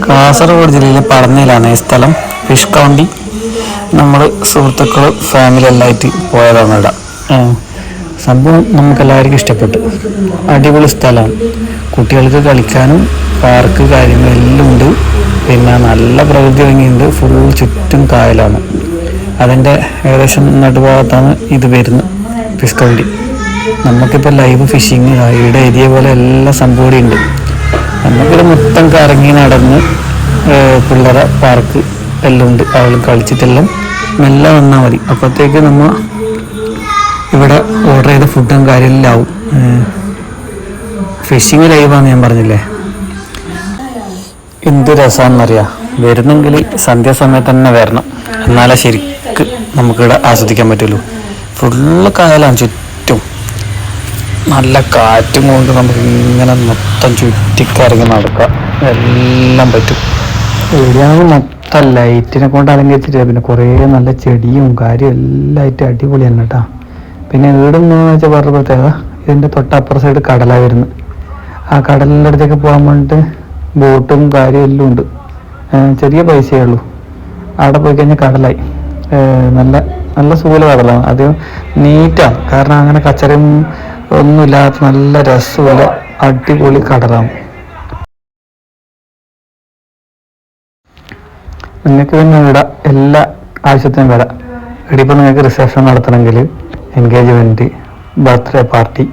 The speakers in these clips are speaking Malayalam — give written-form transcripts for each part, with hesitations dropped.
കാസർഗോഡ് ജില്ലയിലെ പടന്നയിലാണ് ഈ സ്ഥലം. Fish county. നമ്മൾ സുഹൃത്തുക്കൾ ഫാമിലി എല്ലായിട്ട് പോയതാണ് ഇവിടെ. സംഭവം നമുക്കെല്ലാവർക്കും ഇഷ്ടപ്പെട്ടു. അടിപൊളി സ്ഥലമാണ്. കുട്ടികൾക്ക് കളിക്കാനും പാർക്ക് കാര്യങ്ങളെല്ലാം ഉണ്ട്. പിന്നെ നല്ല പ്രകൃതി ഭംഗിയുണ്ട്. ഫുൾ ചുറ്റും കായലാണ്. അതിൻ്റെ ഏകദേശം നടുഭാഗത്താണ് ഇത് വരുന്നത്, ഫിഷ് കൗണ്ടി. നമുക്കിപ്പോൾ ലൈവ് ഫിഷിങ് ഇവിടെ ഏരിയ പോലെ എല്ലാ സംഭവം ഉണ്ട്. നമുക്കിവിടെ മൊത്തം കറങ്ങി നടന്ന് പിള്ളേരെ പാർക്ക് എല്ലാം ഉണ്ട്. അവൾ കളിച്ചിട്ടെല്ലാം മെല്ലെ വന്നാൽ മതി. അപ്പോഴത്തേക്ക് നമ്മൾ ഇവിടെ ഓർഡർ ചെയ്ത ഫുഡും കാര്യമെല്ലാം ആവും. ഫിഷിങ് ലൈവാന്ന് ഞാൻ പറഞ്ഞില്ലേ. എന്ത് രസമാണെന്നറിയാം. വരുന്നെങ്കിൽ സന്ധ്യാസമയത്ത് തന്നെ വരണം, എന്നാലേ ശരിക്ക് നമുക്കിവിടെ ആസ്വദിക്കാൻ പറ്റുള്ളൂ. ഫുള്ള് കായലാണ് ചുറ്റും. നല്ല കാറ്റും കൊണ്ട് നമുക്ക് ഇങ്ങനെ മൊത്തം ചുറ്റിക്കറങ്ങി നടക്കാം, എല്ലാം പറ്റും. ഏരിയാവ് മൊത്തം ലൈറ്റിനെ കൊണ്ട് അലങ്കരിച്ചിട്ട് പിന്നെ കുറേ നല്ല ചെടിയും കാര്യവും എല്ലാം ആയിട്ട് അടിപൊളി തന്നെ കേട്ടോ. പിന്നെ വീടെന്ന് വെച്ചാൽ വേറെ പ്രത്യേകത, ഇതിൻ്റെ തൊട്ടപ്പുറ സൈഡ് കടലാണ് വരുന്നത്. ആ കടലിൻ്റെ അടുത്തേക്ക് പോകാൻ വേണ്ടിയിട്ട് ബോട്ടും കാര്യവും എല്ലാം ഉണ്ട്. ചെറിയ പൈസയേ ഉള്ളൂ. അവിടെ പോയി കഴിഞ്ഞാൽ കടലായി. നല്ല നല്ല സുഖമുള്ള കടലാണ്. അത് നീറ്റാണ്, കാരണം അങ്ങനെ കച്ചറയും ഒന്നുമില്ലാത്ത നല്ല രസമുള്ള അടിപൊളി കടലാണ്. നിങ്ങൾക്ക് പിന്നെ ഇവിടെ എല്ലാ ആവശ്യത്തിനും വരാം. ഇവിടെ ഇപ്പോൾ നിങ്ങൾക്ക് റിസപ്ഷൻ നടത്തണമെങ്കിൽ, എൻഗേജ്മെൻറ്റ്, ബർത്ത്ഡേ പാർട്ടി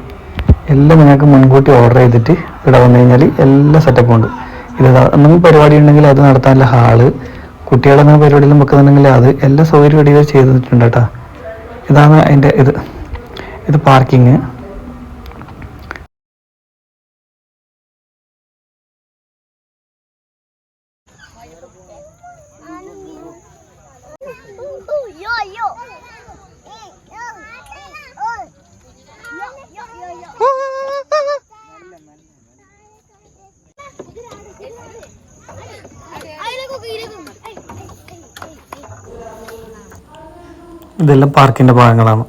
എല്ലാം നിങ്ങൾക്ക് മുൻകൂട്ടി ഓർഡർ ചെയ്തിട്ട് ഇവിടെ വന്നു കഴിഞ്ഞാൽ എല്ലാ സെറ്റപ്പും ഉണ്ട്. ഇത് എന്തെങ്കിലും പരിപാടി ഉണ്ടെങ്കിൽ അത് നടത്താനുള്ള ഹാള്, കുട്ടികളെന്ന പരിപാടിയെല്ലാം വെക്കുന്നുണ്ടെങ്കിൽ അത് എല്ലാ സൗകര്യം ഇവിടെ ചെയ്തിട്ടുണ്ട് കേട്ടോ. ഇതാണ് അതിൻ്റെ ഇത് പാർക്കിങ്. ഇതെല്ലാം പാർക്കിൻ്റെ ഭാഗങ്ങളാണ്.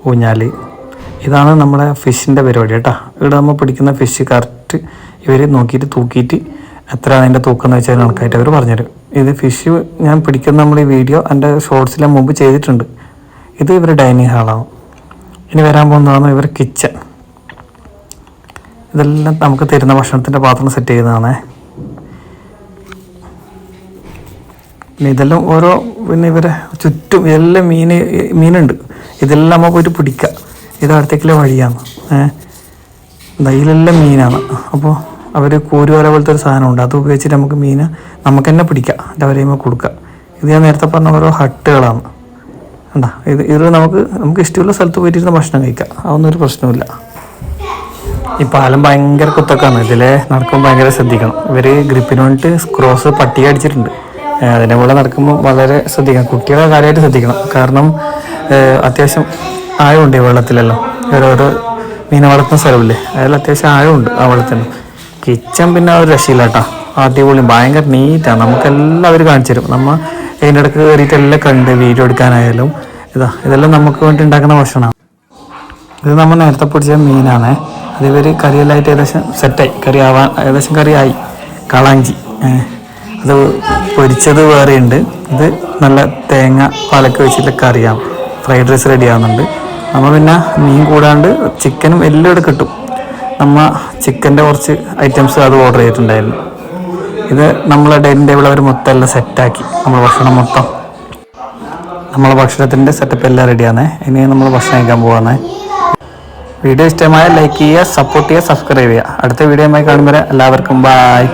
ഊഞ്ഞാല്. ഇതാണ് നമ്മുടെ ഫിഷിൻ്റെ പരിപാടി കേട്ടോ. ഇവിടെ നമ്മൾ പിടിക്കുന്ന ഫിഷ് കറക്റ്റ് ഇവർ നോക്കിയിട്ട് തൂക്കിയിട്ട് എത്രയാണ് അതിൻ്റെ തൂക്കം എന്ന് വെച്ചാൽ കണക്കായിട്ട് അവർ പറഞ്ഞുതരും. ഇത് ഫിഷ് ഞാൻ പിടിക്കുന്ന നമ്മൾ ഈ വീഡിയോ എൻ്റെ ഷോർട്സിലെ മുമ്പ് ചെയ്തിട്ടുണ്ട്. ഇത് ഇവർ ഡൈനിങ് ഹാളാണ്. ഇനി വരാൻ പോകുന്നതാണ് ഇവർ കിച്ചൺ. ഇതെല്ലാം നമുക്ക് തരുന്ന ഭക്ഷണത്തിൻ്റെ പാത്രം സെറ്റ് ചെയ്യുന്നതാണേ. പിന്നെ ഇതെല്ലാം ഓരോ പിന്നെ ഇവരെ ചുറ്റും എല്ലാം മീനുണ്ട്. ഇതെല്ലാം നമ്മൾ പോയിട്ട് പിടിക്കുക. ഇത് അടുത്തേക്കുള്ള വഴിയാണ്. ഇതിലെല്ലാം മീനാണ്. അപ്പോൾ അവർ കൂരുവല പോലത്തെ ഒരു സാധനമുണ്ട്. അത് ഉപയോഗിച്ചിട്ട് നമുക്ക് മീൻ നമുക്ക് തന്നെ പിടിക്കാം, അവരെ കൊടുക്കുക. ഇത് ഞാൻ നേരത്തെ പറഞ്ഞ ഓരോ ഹട്ടുകളാണ്. എന്താ ഇത് നമുക്ക് ഇഷ്ടമുള്ള സ്ഥലത്ത് പോയിട്ടിരുന്ന ഭക്ഷണം കഴിക്കാം. അതൊന്നും ഒരു പ്രശ്നമില്ല. ഈ പാലം ഭയങ്കര കുത്തൊക്കെയാണ്. ഇതിലെ നടക്കുമ്പോൾ ഭയങ്കര ശ്രദ്ധിക്കണം. ഇവർ ഗ്രിപ്പിന് വേണ്ടിയിട്ട് ക്രോസ് പട്ടിക അടിച്ചിട്ടുണ്ട്. അതിൻ്റെ കൂടെ നടക്കുമ്പോൾ വളരെ ശ്രദ്ധിക്കണം. കുട്ടികളെ കാര്യമായിട്ട് ശ്രദ്ധിക്കണം. കാരണം അത്യാവശ്യം ആഴമുണ്ട് ഈ വെള്ളത്തിലെല്ലാം. ഓരോരോ മീനെ വളർത്തുന്ന സ്ഥലമില്ലേ, അതിൽ അത്യാവശ്യം ആഴമുണ്ട് ആ വെള്ളത്തിന്. കിച്ചൺ പിന്നെ ഒരു രക്ഷയില്ല കേട്ടോ. അടിപൊളി ഭയങ്കര നീറ്റാണ്. നമുക്കെല്ലാവരും കാണിച്ചു തരും. നമ്മൾ അതിൻ്റെ ഇടയ്ക്ക് കയറിയിട്ട് എല്ലാം കണ്ട് വീഡിയോ എടുക്കാനായാലും ഇതെല്ലാം നമുക്ക് വേണ്ടി ഉണ്ടാക്കുന്ന ഭക്ഷണമാണ്. ഇത് നമ്മൾ നേരത്തെ പിടിച്ച മീനാണ്. അത് ഇവർ കറിയെല്ലാമായിട്ട് ഏകദേശം സെറ്റായി. ഏകദേശം കറിയായി. കളാഞ്ചി. അത് പൊരിച്ചത് വേറെ ഉണ്ട്. ഇത് നല്ല തേങ്ങ പാലൊക്കെ വെച്ചിട്ട് കറിയാണ്. ഫ്രൈഡ് റൈസ് റെഡി ആവുന്നുണ്ട്. നമ്മൾ പിന്നെ മീൻ കൂടാണ്ട് ചിക്കനും എല്ലാം ഇവിടെ കിട്ടും. നമ്മൾ ചിക്കൻ്റെ കുറച്ച് ഐറ്റംസ് അത് ഓർഡർ ചെയ്തിട്ടുണ്ടായിരുന്നു. ഇത് നമ്മളെ ഡൈനിങ് ടേബിൾ അവർ മൊത്തം എല്ലാം സെറ്റാക്കി. നമ്മളെ ഭക്ഷണം മൊത്തം നമ്മളെ ഭക്ഷണത്തിൻ്റെ സെറ്റപ്പ് എല്ലാം റെഡിയാണ്. ഇനി നമ്മൾ ഭക്ഷണം കഴിക്കാൻ പോവാണ്. വീഡിയോ ഇഷ്ടമായ ലൈക്ക് ചെയ്യുക, സപ്പോർട്ട് ചെയ്യുക, സബ്സ്ക്രൈബ് ചെയ്യുക. അടുത്ത വീഡിയോയുമായി കാണുമ്പോൾ എല്ലാവർക്കും ബൈ.